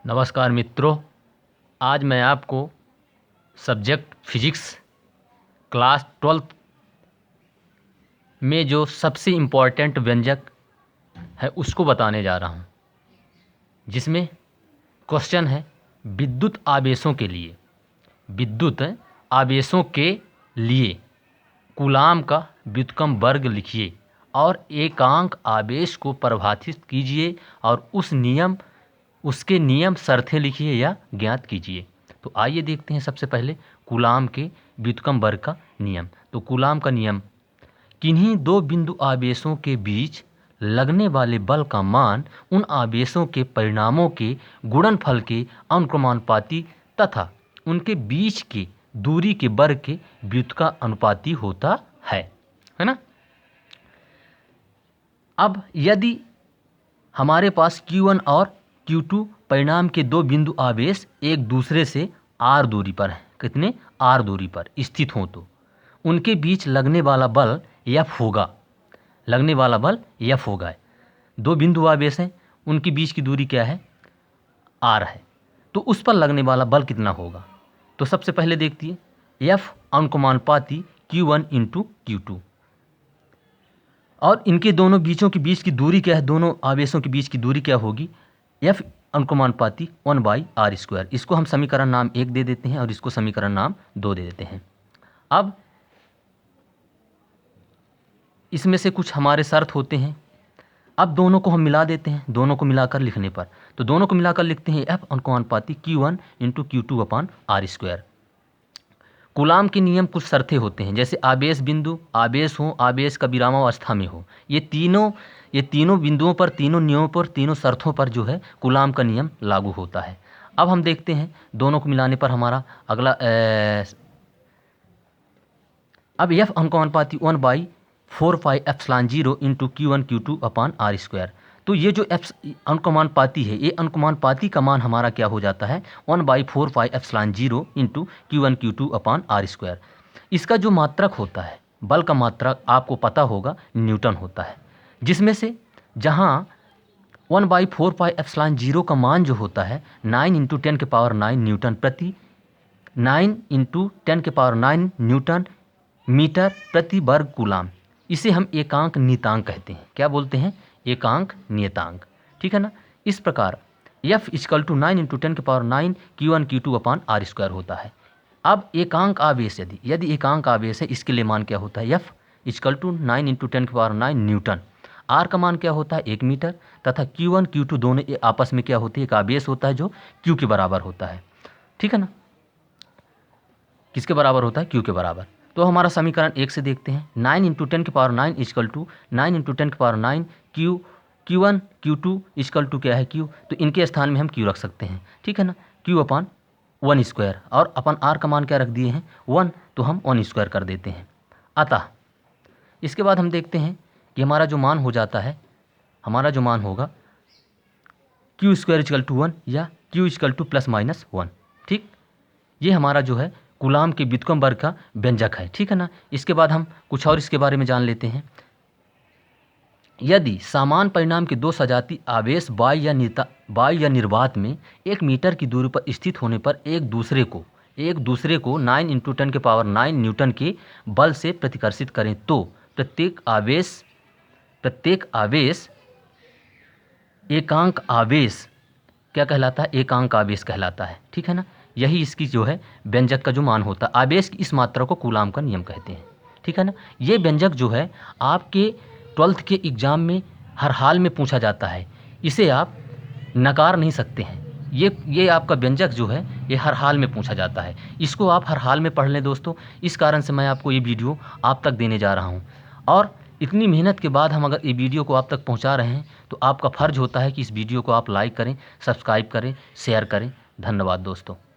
नमस्कार मित्रों, आज मैं आपको सब्जेक्ट फिजिक्स क्लास 12th में जो सबसे इम्पॉर्टेंट व्यंजक है उसको बताने जा रहा हूँ, जिसमें क्वेश्चन है विद्युत आवेशों के लिए कूलाम का व्युत्क्रम वर्ग लिखिए और एकांक आवेश को परिभाषित कीजिए और उसके नियम शर्तें लिखिए या ज्ञात कीजिए। तो आइए देखते हैं सबसे पहले कूलाम के व्युत्क्रम वर्ग का नियम। तो कूलाम का नियम, किन्हीं दो बिंदु आवेशों के बीच लगने वाले बल का मान उन आवेशों के परिणामों के गुणनफल के अनुक्रमानुपाती तथा उनके बीच की दूरी के वर्ग के व्युत्क्रमानुपाती होता है ना। अब यदि हमारे पास Q1 और Q2 परिणाम के दो बिंदु आवेश एक दूसरे से r दूरी पर हैं, कितने r दूरी पर स्थित हों, तो उनके बीच लगने वाला बल F होगा। दो बिंदु आवेश हैं, उनके बीच की दूरी क्या है, r है, तो उस पर लगने वाला बल कितना होगा। तो सबसे पहले देखिए F अनुक्रमानुपाती Q1 इंटू Q2 और इनके दोनों बीचों के बीच की दूरी क्या है, दोनों आवेशों के बीच की दूरी क्या होगी, F अनुक्रमानुपाती 1/r²। इसको हम समीकरण नाम 1 दे देते हैं और इसको समीकरण नाम 2 दे देते हैं। अब इसमें से कुछ हमारे शर्त होते हैं, अब दोनों को हम मिला देते हैं। दोनों को मिलाकर लिखने पर, तो दोनों को मिलाकर लिखते हैं F अनुक्रमानुपाती Q1 into Q2/r²। Coulomb के नियम कुछ शर्तें होते हैं, जैसे आवेश बिंदु आवेश हो, आवेश का विरामावस्था में हो। ये तीनों बिंदुओं पर, तीनों नियमों पर, तीनों शर्तों पर जो है कूलाम का नियम लागू होता है। अब हम देखते हैं दोनों को मिलाने पर हमारा अगला अब F अनुक्रमानुपाती 1/4πε0 इंटू Q1 Q2/r²। तो ये जो F अनुक्रमानुपाती है, ये अनुक्रमानुपाती का मान हमारा क्या हो जाता है, 1/4πε0 इंटू Q1 Q2/r²। इसका जो मात्रक होता है, बल का मात्रक आपको पता होगा, न्यूटन होता है, जिसमें से जहाँ 1/4πε0 का मान जो होता है 9 × 10⁹ न्यूटन प्रति 9 × 10⁹ न्यूटन मीटर प्रति वर्ग कूलाम, इसे हम एकांक नियतांक कहते हैं। क्या बोलते हैं, एकांक नियतांक, ठीक है ना। इस प्रकार F = 9 × 10⁹ Q1 Q2/r² होता है। अब एकांक आवेश, यदि एकांक आवेश है, इसके लिए मान क्या होता है, F = 9 × 10⁹ न्यूटन, R का मान क्या होता है, 1 मीटर, तथा Q1 Q2 दोनों आपस में क्या होती है, एक आवेश होता है जो Q के बराबर होता है, ठीक है ना। किसके बराबर होता है, Q के बराबर। तो हमारा समीकरण 1 से देखते हैं, 9 × 10⁹ = 9 × 10⁹ Q1 Q2 = क्या है, Q, तो इनके स्थान में हम Q रख सकते हैं, ठीक है ना। Q/1² और अपन R का मान क्या रख दिए हैं, 1, तो हम 1² कर देते हैं। अतः इसके बाद हम देखते हैं कि हमारा जो मान हो जाता है, हमारा जो मान होगा Q² = 1 या Q = ±1, ठीक। ये हमारा जो है कूलाम के व्युत्क्रम वर्ग का व्यंजक है, ठीक है ना। इसके बाद हम कुछ और इसके बारे में जान लेते हैं। यदि समान परिणाम के दो सजातीय आवेश बाह्य या निर्वात में 1 मीटर की दूरी पर स्थित होने पर एक दूसरे को 9 × 10⁹ न्यूटन के बल से प्रतिकर्षित करें, तो प्रत्येक आवेश एकांक आवेश क्या कहलाता है, एकांक आवेश कहलाता है, ठीक है ना। यही इसकी जो है व्यंजक का जो मान होता है, आवेश की इस मात्रा को कूलाम का नियम कहते हैं, ठीक है ना। ये व्यंजक जो है आपके 12th के एग्ज़ाम में हर हाल में पूछा जाता है, इसे आप नकार नहीं सकते हैं। ये आपका व्यंजक जो है ये हर हाल में पूछा जाता है, इसको आप हर हाल में पढ़ लें दोस्तों। इस कारण से मैं आपको ये वीडियो आप तक देने जा रहा हूँ, और इतनी मेहनत के बाद हम अगर ये वीडियो को आप तक पहुँचा रहे हैं, तो आपका फ़र्ज़ होता है कि इस वीडियो को आप लाइक करें, सब्सक्राइब करें, शेयर करें। धन्यवाद दोस्तों।